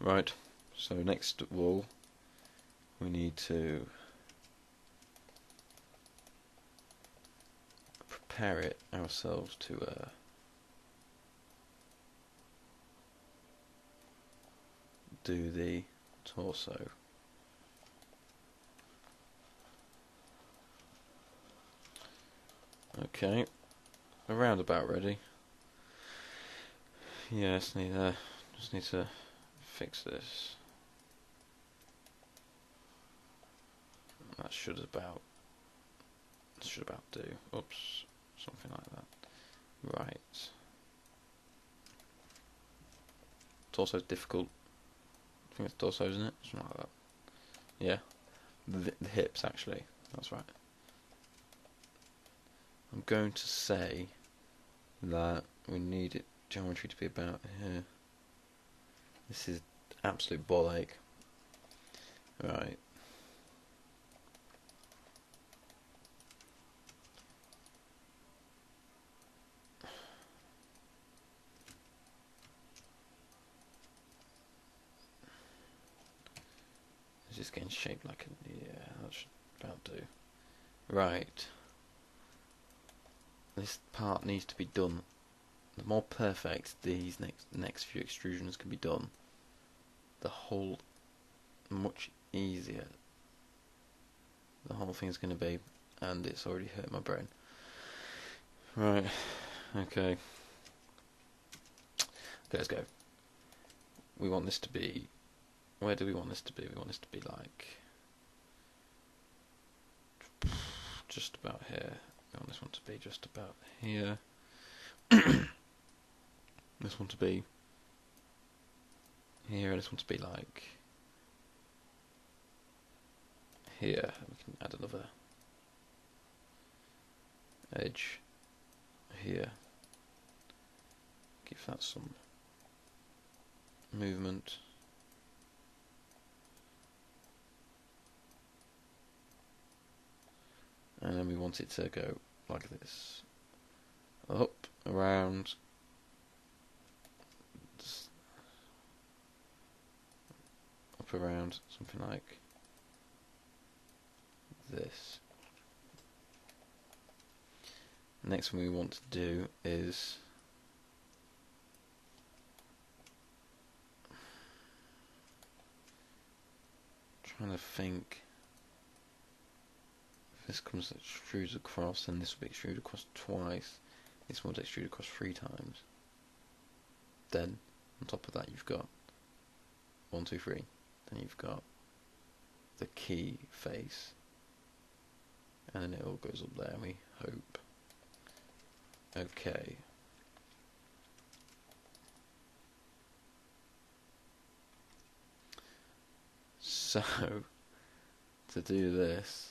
Right, so next of all, we need to prepare it ourselves to do the torso. Okay, around about ready. Yeah, just need to fix this. That should about do. Oops, something like that. Right. Torso's difficult. I think it's torso, isn't it? Something like that. Yeah. The hips, actually. That's right. I'm going to say that we need it geometry to be about here. This is absolute ball ache. Right. It's just getting shaped like a... yeah, that should about do. Right. This part needs to be done. The more perfect these next few extrusions can be done, the whole much easier the whole thing's going to be, and it's already hurt my brain. Right, okay, let's go. We want this to be, where do we want this to be? We want this to be like just about here. We want this one to be just about here. This one to be here, and this one to be like here. We can add another edge here. Give that some movement. And then we want it to go like this. Up, around, up, around, something like this. Next one we want to do is trying to think. If this comes extruded across, then this will be extruded across twice. This one's extruded across 3 times. Then on top of that you've got 1, 2, 3. Then you've got the key face, and then it all goes up there, we hope. Okay. So, to do this,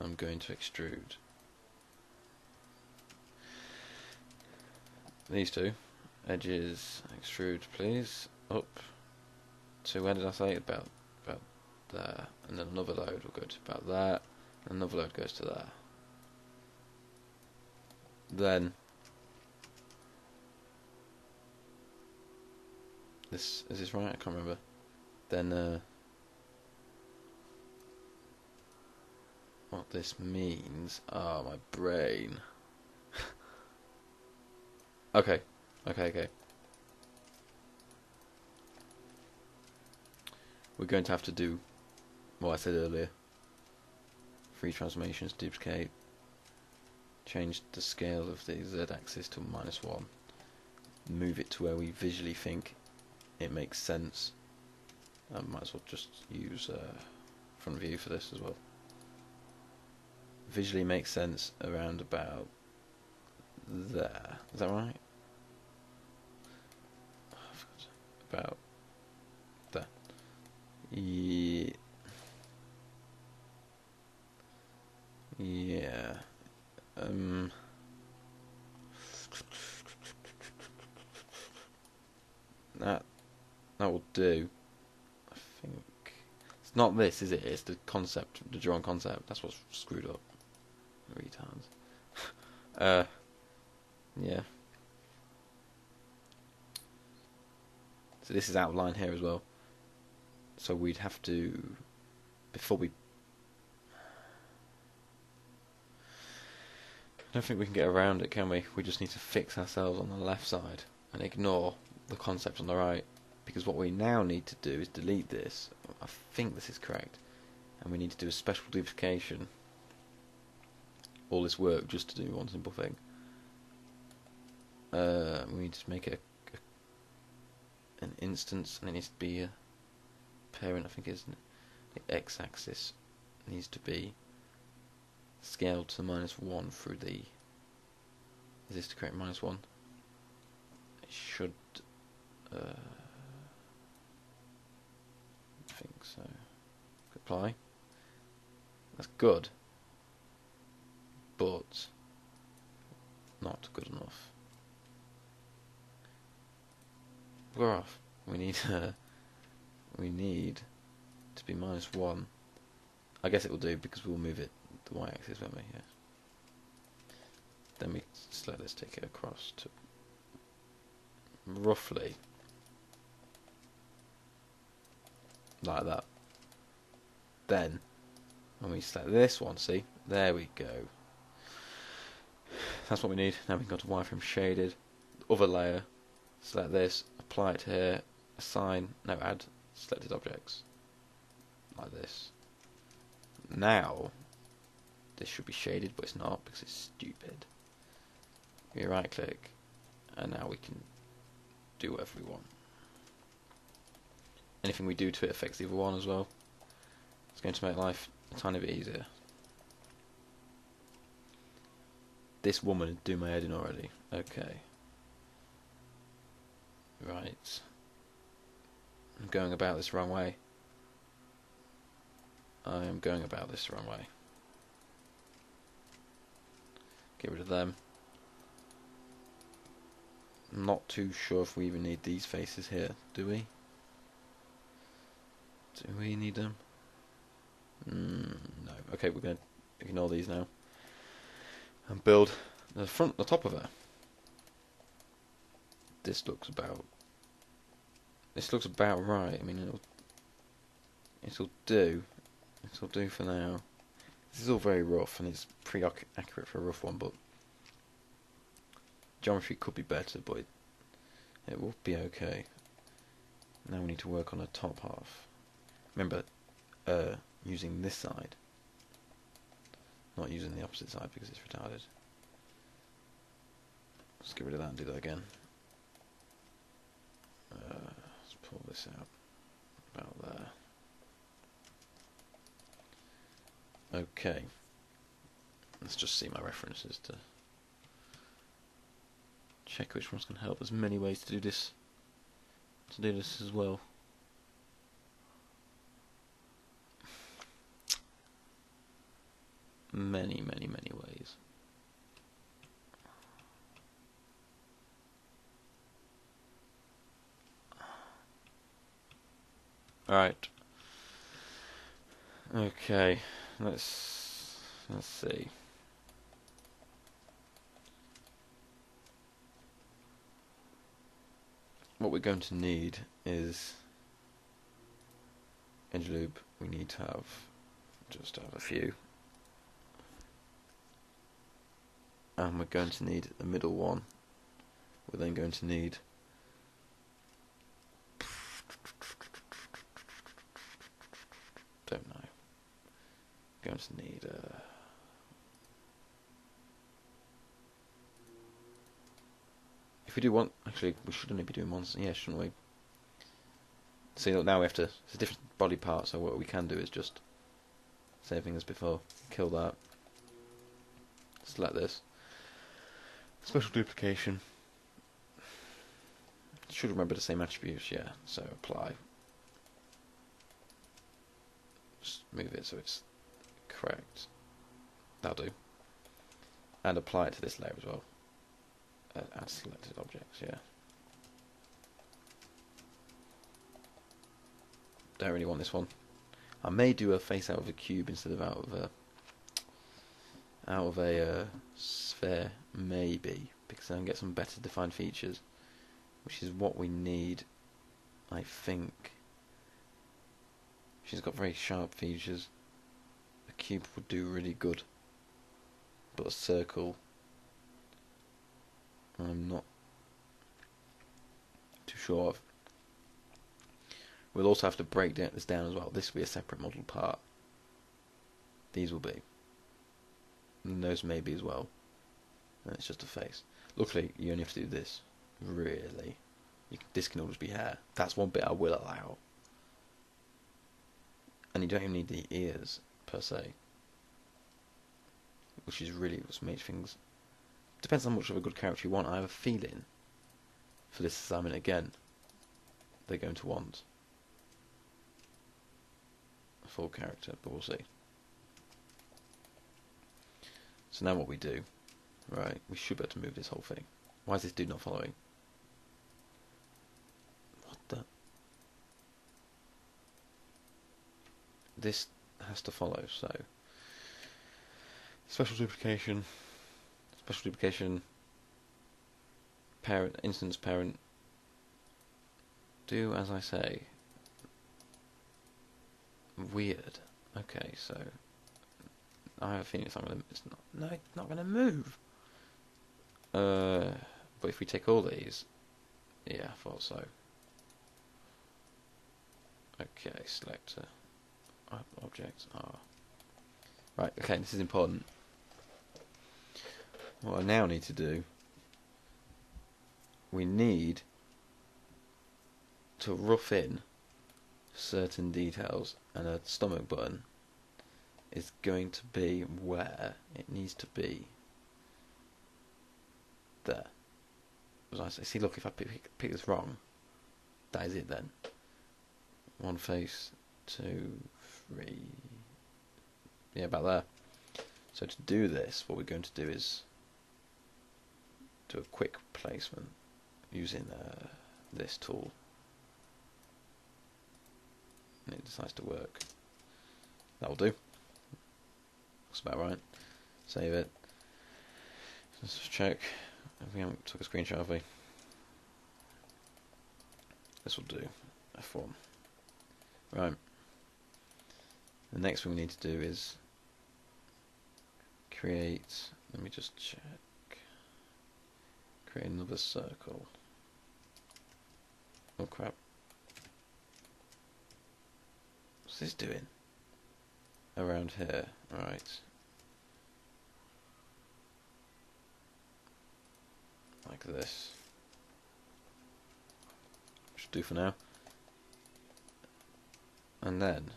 I'm going to extrude these two edges. Extrude, please, up to, where did I say? About there, and then another load will go to about there, and another load goes to there. Then this, is this right? I can't remember. Then what this means, my brain. Okay. We're going to have to do what I said earlier. 3 transformations, duplicate, change the scale of the z-axis to -1, move it to where we visually think it makes sense. I might as well just use front view for this as well. Visually makes sense around about there. Is that right? About there. Yeah. Yeah. That will do. I think it's not this, is it? It's the concept, the drawn concept. That's what's screwed up. Retards. Yeah. So this is out of line here as well. So we'd have to, before we... I don't think we can get around it, can we? We just need to fix ourselves on the left side and ignore the concept on the right. Because what we now need to do is delete this. I think this is correct. And we need to do a special duplication. All this work just to do one simple thing. We need to make an instance, and it needs to be a parent, I think, isn't it? The x-axis needs to be scaled to -1 through the... Is this to create -1? It should... I think so. Apply. That's good, but not good enough. We're off. We need to be -1. I guess it will do because we'll move it the y-axis, won't we? Yeah. Then we just let this take it across to roughly like that. Then when we select this one, see, there we go. That's what we need. Now we can go to wireframe shaded, other layer, select this, apply it to here, assign, no, add selected objects, like this. Now this should be shaded, but it's not because it's stupid. We right click, and now we can do whatever we want. Anything we do to it affects the other one as well. It's going to make life a tiny bit easier. This woman is doing my head in already. Okay. Right. I'm going about this the wrong way. I am going about this the wrong way. Get rid of them. I'm not too sure if we even need these faces here, do we? Do we need them? No. Okay, we're going to ignore these now and build the top of her. This looks about right. I mean, it'll do for now. This is all very rough, and it's pretty accurate for a rough one, but geometry could be better, but it will be okay. Now we need to work on the top half. Remember, using this side, not using the opposite side because it's retarded. Let's get rid of that and do that again. Let's pull this out about there. Okay, let's just see my references to check which one's going to help. There's many ways to do this as well. Many ways. Alright. Okay, let's see. What we're going to need is edge loop. We need to have a few. And we're going to need the middle one. We're then going to need don't know. Going to need if we do one, actually we should only be doing one, yeah, shouldn't we? See, look, now we have to, it's a different body part, so what we can do is just same thing as before, kill that, select this, special duplication, should remember the same attributes, yeah, so apply, just move it so it's correct, that'll do, and apply it to this layer as well, add selected objects, yeah. Don't really want this one. I may do a face out of a cube instead of out of a sphere, maybe, because then I can get some better defined features, which is what we need I think she's got very sharp features. A cube would do really good, but a circle, I'm not too sure of. We'll also have to break this down as well. This will be a separate model part. These will be. And those may be as well. And it's just a face. Luckily, you only have to do this. Really. This can always be hair. That's one bit I will allow. And you don't even need the ears, per se. Which is really what makes things... Depends how much of a good character you want. I have a feeling, for this assignment again, they're going to want a full character, but we'll see. So now what we do, right, we should be able to move this whole thing. Why is this dude not following? What the? This has to follow, so... Special duplication, parent, instance parent, do as I say. Weird. Okay, so... I have a feeling it's not going to move. But if we take all these, yeah, I thought so. Okay, select object. Right, okay, this is important. What I now need to do, we need to rough in certain details, and a stomach button is going to be where it needs to be. There. As I say, see, look, if I pick this wrong, that is it then. One face, 2, 3. Yeah, about there. So to do this, what we're going to do is do a quick placement using this tool. And it decides to work. That'll do. Looks about right. Save it. Let's just check. We haven't took a screenshot, have we? This will do. F1. Right. The next thing we need to do is create. Let me just check. Create another circle. Oh crap. What's this doing? Around here. Right. Like this. Should do for now. And then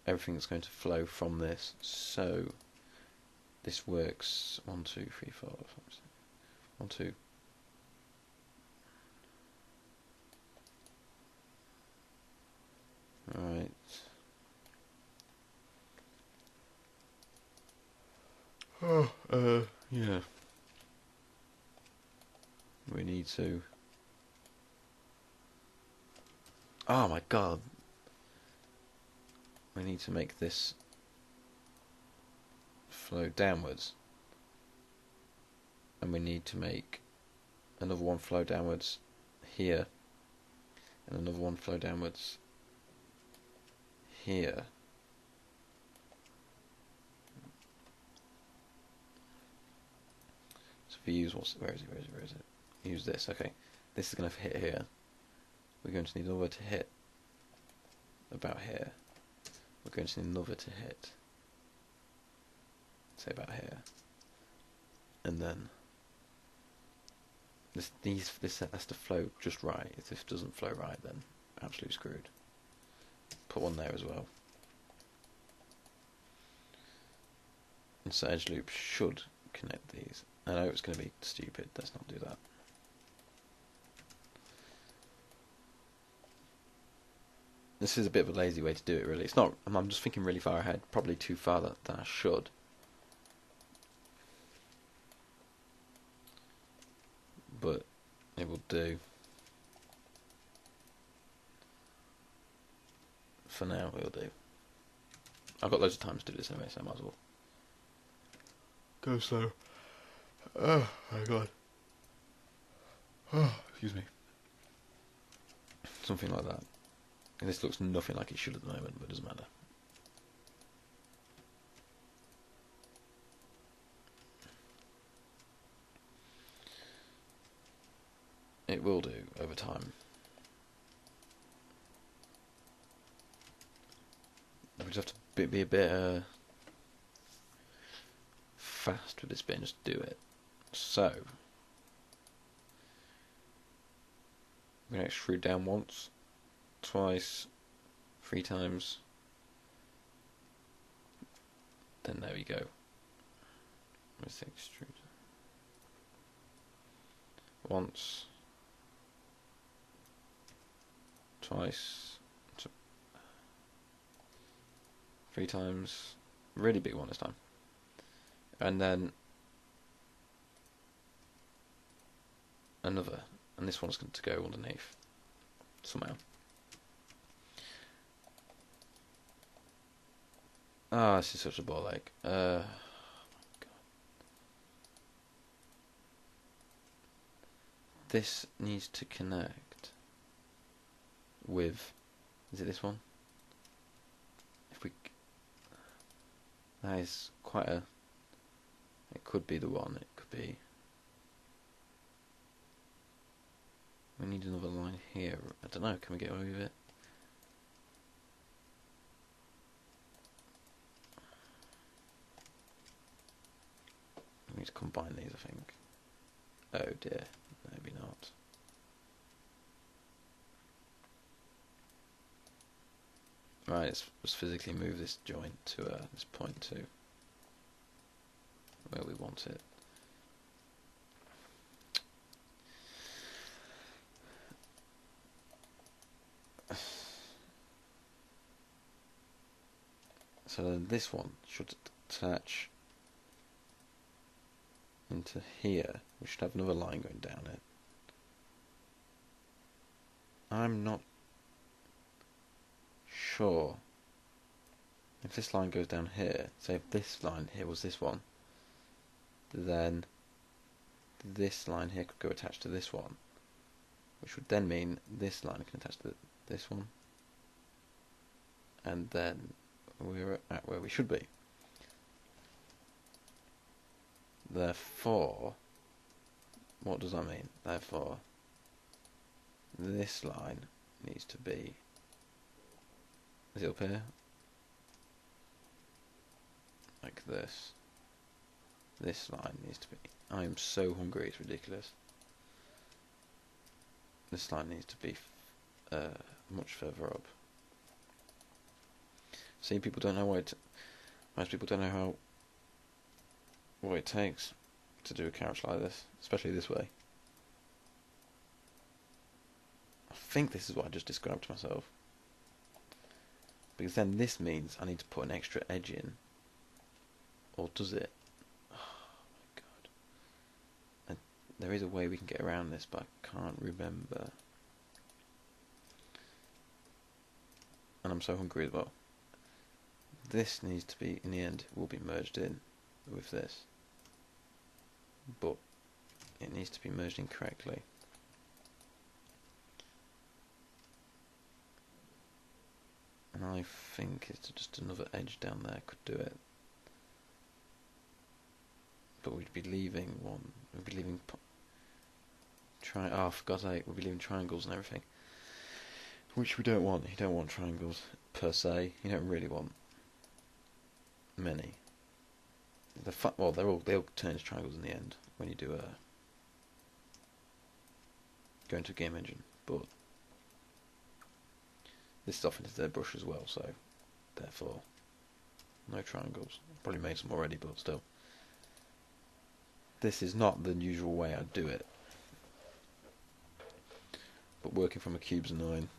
everything's going to flow from this, so this works 1, 2, 3, 4, 5, 6. 1, 2. Right. Oh, yeah. We need to... Oh my god. We need to make this flow downwards. And we need to make another one flow downwards here. And another one flow downwards here. So if we use where is it? Use this, okay. This is going to hit here. We're going to need another to hit about here. We're going to need another to hit, say, about here. And then this has to flow just right. If this doesn't flow right, then absolutely screwed. Put one there as well. And so edge loop should connect these. I know it's going to be stupid. Let's not do that. This is a bit of a lazy way to do it, really. It's not. I'm just thinking really far ahead. Probably too far than I should. But it will do. For now, it will do. I've got loads of time to do this anyway, so I might as well go slow. Oh my god. Oh, excuse me. Something like that. And this looks nothing like it should at the moment, but it doesn't matter. It will do over time. We just have to be a bit fast with this bit and just do it. So we're going to extrude down once, twice, 3 times. Then there we go. Let's extrude. Once, twice, 3 times. Really big one this time. And then another, and this one's going to go underneath somehow. Ah, this is such a ball ache. Oh my god. This needs to connect with, is it this one? If we, that is quite a, it could be the one, it could be, we need another line here. I don't know, can we get away with it? We need to combine these, I think. Oh dear, maybe not. Right, let's physically move this joint to this point to where we want it. So then this one should attach into here. We should have another line going down it. I'm not sure if this line goes down here. Say if this line here was this one, then this line here could go attached to this one, which would then mean this line can attach to this one, and then we're at where we should be. Therefore, what does that mean? Therefore, this line needs to be, is it up here? Like this. This line needs to be, I am so hungry, it's ridiculous. This line needs to be much further up. See, people don't know most people don't know what it takes to do a couch like this, especially this way. I think this is what I just described to myself. Because then this means I need to put an extra edge in. Or does it? Oh my god. And there is a way we can get around this, but I can't remember. And I'm so hungry as well. This needs to be, in the end, will be merged in with this. But it needs to be merged in correctly. And I think it's just another edge down there could do it. But we'd be leaving one. We'd be leaving oh, for God's sake, we'd be leaving triangles and everything. Which we don't want. You don't want triangles per se. You don't really want many. Well, they all turn into triangles in the end when you do go into a game engine. But this is often their brush as well, so therefore no triangles. Probably made some already, but still. This is not the usual way I'd do it. But working from a cube's annoying.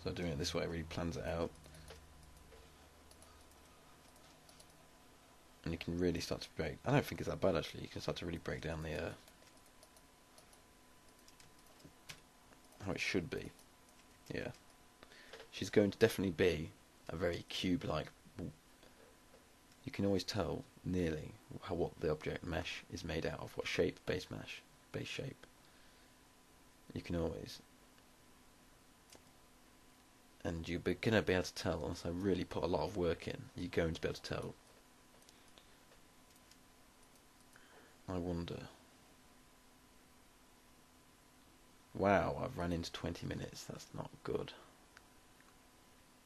So doing it this way really plans it out. And you can really start to break. I don't think it's that bad actually. You can start to really break down the how it should be. Yeah. She's going to definitely be a very cube-like you can always tell nearly what the object mesh is made out of, what shape, base shape. You can always, and you're going to be able to tell, unless I really put a lot of work in, you're going to be able to tell. I wonder. Wow, I've ran into 20 minutes, that's not good.